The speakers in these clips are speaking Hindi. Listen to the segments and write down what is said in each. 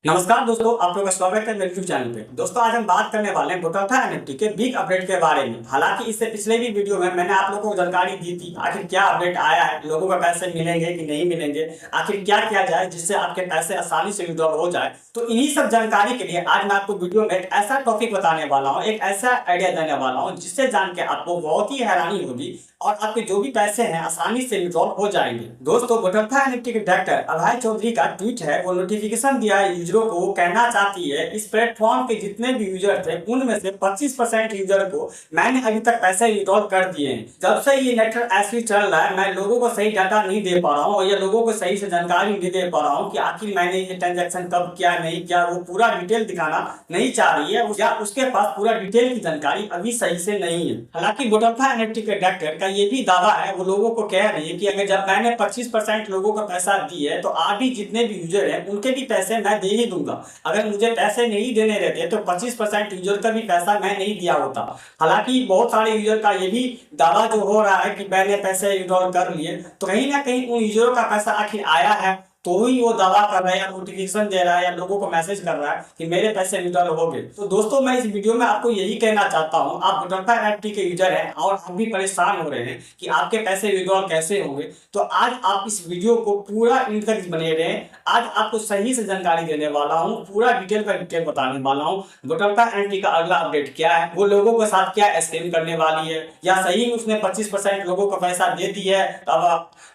नमस्कार दोस्तों, आप लोगों का स्वागत है मेरे यूट्यूब चैनल पे। दोस्तों आज हम बात करने वाले हैं गोटाथा एनएफटी के बिग अपडेट के बारे में। हालांकि इससे पिछले भी वीडियो में मैंने आप लोगों को जानकारी दी थी आखिर क्या अपडेट आया है, लोगों को पैसे मिलेंगे कि नहीं मिलेंगे, आखिर क्या किया जाए जिससे आपके पैसे आसानी से विड्रॉल हो जाए। तो इन्हीं सब जानकारी के लिए आज मैं आपको वीडियो में एक ऐसा टॉपिक बताने वाला हूँ, एक ऐसा आइडिया देने वाला हूँ जिससे जान के आपको बहुत ही हैरानी होगी और आपके जो भी पैसे हैं आसानी से विड्रॉल हो जाएंगे। दोस्तों गोटाथा एनएफटी के डायरेक्टर अभय चौधरी का ट्वीट है, वो नोटिफिकेशन दिया है यूजरों को। वो कहना चाहती है इस प्लेटफॉर्म के जितने भी यूजर थे उनमें से 25% यूजर को मैंने अभी तक पैसे विड्रॉल कर दिए हैं। जब से ये नेटवर्क ऐसे चल रहा है मैं लोगों को सही डाटा नहीं दे पा रहा हूँ और ये लोगों को सही से जानकारी नहीं दे पा रहा हूँ कि आखिर मैंने ये ट्रांजेक्शन कब किया नहीं किया, वो पूरा डिटेल दिखाना नहीं चाह रही है या उसके पास पूरा डिटेल की जानकारी अभी सही से नहीं है। हालांकि गोटाथा एनएफटी के डायरेक्टर का ये भी दावा है, वो लोगों को कह रही है कि अगर जब मैंने 25% लोगों को पैसा दिए है तो आगे जितने भी यूजर हैं उनके भी पैसे मैं दे ही दूंगा। अगर मुझे पैसे नहीं देने रहते तो 25% यूजर का भी पैसा मैं नहीं दिया होता। हालांकि बहुत सारे यूजर का ये भी दावा जो हो रहा है कि मैंने पैसे विड्रॉल कर लिए, तो कहीं ना कहीं उन यूजरों का पैसा आखिर आया है तो ही वो दावा कर रहा है या नोटिफिकेशन दे रहा है या लोगों को मैसेज कर रहा है कि मेरे पैसे विड्रॉल हो गए। तो दोस्तों मैं इस वीडियो में आपको यही कहना चाहता हूं, आप गोटाथा एनएफटी के यूजर हैं और आप भी परेशान हो रहे हैं कि आपके पैसे विड्रॉल कैसे होंगे, तो आज आप इस वीडियो को पूरा एंड तक बने रहें। आज आपको सही से जानकारी देने वाला हूँ, पूरा डिटेल का डिटेल बताने वाला हूँ। गोटाथा एनएफटी का अगला अपडेट क्या है, वो लोगों के साथ क्या स्कैम करने वाली है, या सही में उसने 25% लोगों को पैसा दे दिया है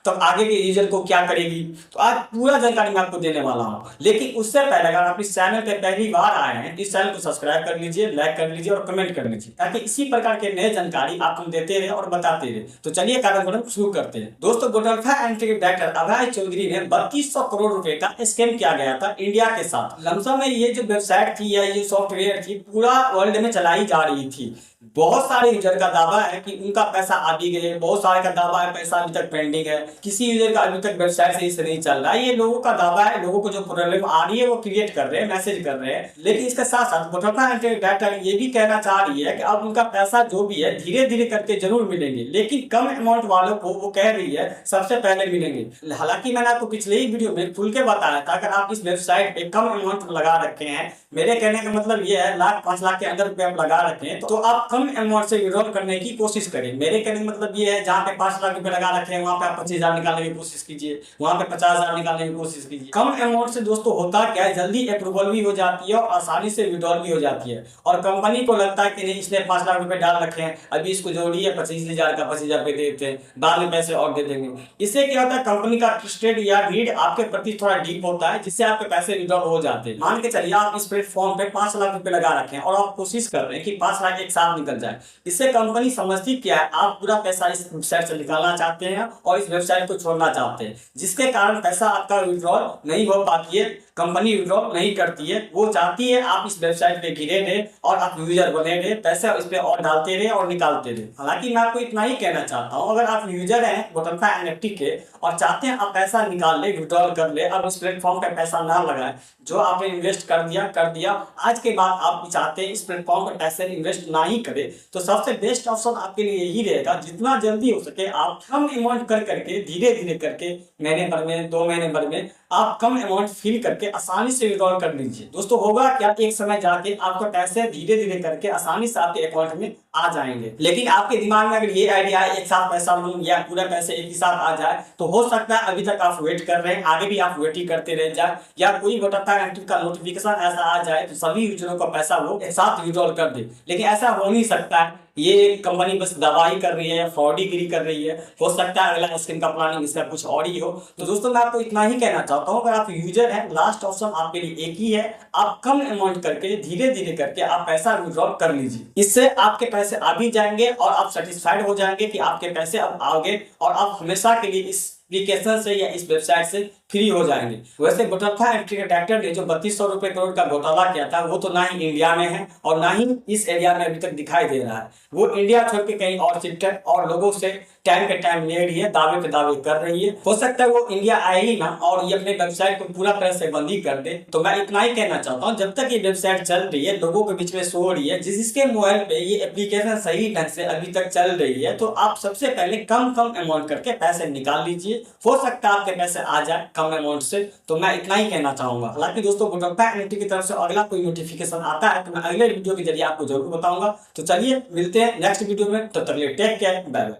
तब आगे के यूजर को क्या करेगी। तो आज पूरा जानकारी मैं आपको देने वाला हूं। लेकिन उससे पहले अगर आप इस चैनल पे पहली बार आए हैं तो इस चैनल को सब्सक्राइब कर लीजिए, लाइक कर लीजिए और कमेंट कर लीजिए ताकि इसी प्रकार के नए जानकारी आपको देते रहे और बताते रहे। तो चलिए कार्यक्रम शुरू करते हैं। दोस्तों गोटाथा एनएफटी के डायरेक्टर अभय चौधरी ने 3200 करोड़ रुपए का स्कैम किया गया था इंडिया के साथ। लमसम में ये जो वेबसाइट थी या ये सॉफ्टवेयर थी पूरा वर्ल्ड में चलाई जा रही थी। बहुत सारे यूजर का दावा है कि उनका पैसा आ भी गए, बहुत सारे का दावा है पैसा अभी तक पेंडिंग है, किसी यूजर का अभी तक वेबसाइट सही से नहीं चल रहा है। ये लोगों का दावा है, लोगों को जो प्रॉब्लम आ रही है वो क्रिएट कर रहे हैं, मैसेज कर रहे हैं। लेकिन इसके साथ साथ गोटाथा एनएफटी डायरेक्टर ये भी कहना चाह रही है कि अब उनका पैसा जो भी है धीरे धीरे करके जरूर मिलेंगे, लेकिन कम अमाउंट वालों को वो कह रही है सबसे पहले मिलेंगे। हालांकि मैंने आपको पिछले ही वीडियो में खुल के बताया था, अगर आप इस वेबसाइट पे कम अमाउंट लगा रखे हैं, मेरे कहने का मतलब ये है लाख 5 लाख के अंदर रुपए आप लगा रखे हैं तो आप कम अमाउंट से विड्रॉल करने की कोशिश करें। मेरे कहने का मतलब ये है जहाँ पे 5 लाख रुपए लगा रखे हैं वहां पे आप 25,000 निकालने की कोशिश कीजिए, वहां पे 50,000 निकालने की कोशिश कीजिए। कम अमाउंट से दोस्तों होता क्या है, जल्दी अप्रूवल भी हो जाती है और आसानी से विड्रॉल भी हो जाती है और कंपनी को लगता है कि नहीं इसने 5 लाख रुपए डाल रखे हैं, अभी इसको जोड़िए 25,000 का 25,000 रुपए दे देते हैं, बाद में पैसे और दे देंगे। इससे क्या होता है, कंपनी का ट्रस्टेड या रीड आपके प्रति थोड़ा डीप होता है जिससे आपके पैसे विड्रॉल हो जाते हैं। मान के चलिए आप इस प्लेटफॉर्म पे 5 लाख रुपए लगा रखे हैं और आप कोशिश कर रहे हैं कि 5 लाख एक साथ निकल जाए। इससे कंपनी समझती क्या है, आप पूरा पैसा इस वेबसाइट से निकालना चाहते हैं और इस वेबसाइट को छोड़ना चाहते हैं, जिसके कारण पैसा आपका विड्रॉल नहीं हो पाती है, कंपनी विड्रॉल नहीं करती है। वो चाहती है आप इस वेबसाइट पे गिरे रहे और आप यूजर बने रहे, पैसे इस पे और डालते रहे और निकालते रहे। हालांकि मैं आपको इतना ही कहना चाहता हूं, अगर आप यूजर हैं गोटाथा एनएफटी के और चाहते हैं आप पैसा निकाल ले, विड्रॉल कर ले, अब इस प्लेटफॉर्म पे पैसा ना लगाए, जो आपने इन्वेस्ट कर दिया, आज के बाद आप चाहते हैं इस प्लेटफॉर्म पर पैसे इन्वेस्ट ना ही करें, तो सबसे बेस्ट ऑप्शन आपके लिए यही रहेगा, जितना जल्दी हो सके आप कम अमाउंट कर करके धीरे धीरे करके महीने भर में 2 महीने भर में आप कम अमाउंट फिल करके आसानी से विड्रॉल कर लीजिए। दोस्तों होगा क्या, एक समय जाके आपको पैसे धीरे धीरे करके आसानी से आपके अकाउंट में आ जाएंगे। लेकिन आपके दिमाग में अगर ये आइडिया है एक साथ पैसा लूं या पूरा पैसे एक ही साथ आ जाए, तो हो सकता है अभी तक आप वेट कर रहे हैं, आगे भी आप वेट ही करते रह जाए, या कोई गोटाथा एनएफटी का नोटिफिकेशन ऐसा आ जाए तो सभी यूजरों का पैसा वो एक साथ विड्रॉल कर दे। लेकिन ऐसा हो नहीं सकता है, ये कंपनी बस दवाई कर रही है या फ्रॉडीगिरी कर रही है, हो सकता है अगला स्कीम का प्लानिंग इसका कुछ और ही हो। तो दोस्तों मैं आपको इतना ही कहना चाहता हूं, अगर आप यूजर हैं लास्ट ऑप्शन आपके लिए एक ही है, आप कम अमाउंट करके धीरे धीरे करके आप पैसा विड्रॉल कर लीजिए। इससे आपके पैसे आ भी जाएंगे और आप सेटिस्फाइड हो जाएंगे कि आपके पैसे अब आ गए और आप हमेशा के लिए इस एप्लीकेशन से या इस वेबसाइट से फ्री हो जाएंगे। वैसे गोटाथा एनएफटी के डायरेक्टर ने जो 3200 रुपए करोड़ का घोटाला किया था वो तो ना ही इंडिया में है और ना ही इस एरिया में अभी तक दिखाई दे रहा है। वो इंडिया छोड़ के कहीं और शिफ्ट है और लोगों से टाइम के टाइम ले रही है, दावे पे दावे कर रही है। हो सकता है वो इंडिया आएगी ना और ये अपने वेबसाइट को पूरा तरह से बंद ही कर दे। तो मैं इतना ही कहना चाहता हूँ, जब तक ये वेबसाइट चल रही है, लोगों के बीच में सो रही है, जिसके मोबाइल पे ये एप्लीकेशन सही ढंग से अभी तक चल रही है, तो आप सबसे पहले कम अमाउंट करके पैसे निकाल लीजिए हो सकता है आपके पैसे आ जाए कम अमाउंट से। तो मैं इतना ही कहना चाहूंगा। हालांकि दोस्तों गुटका NFT की तरफ से अगला कोई नोटिफिकेशन आता है तो मैं अगले वीडियो के जरिए आपको जरूर बताऊंगा। तो चलिए मिलते हैं नेक्स्ट वीडियो में, तब तक के लिए टेक केयर, बाय बाय।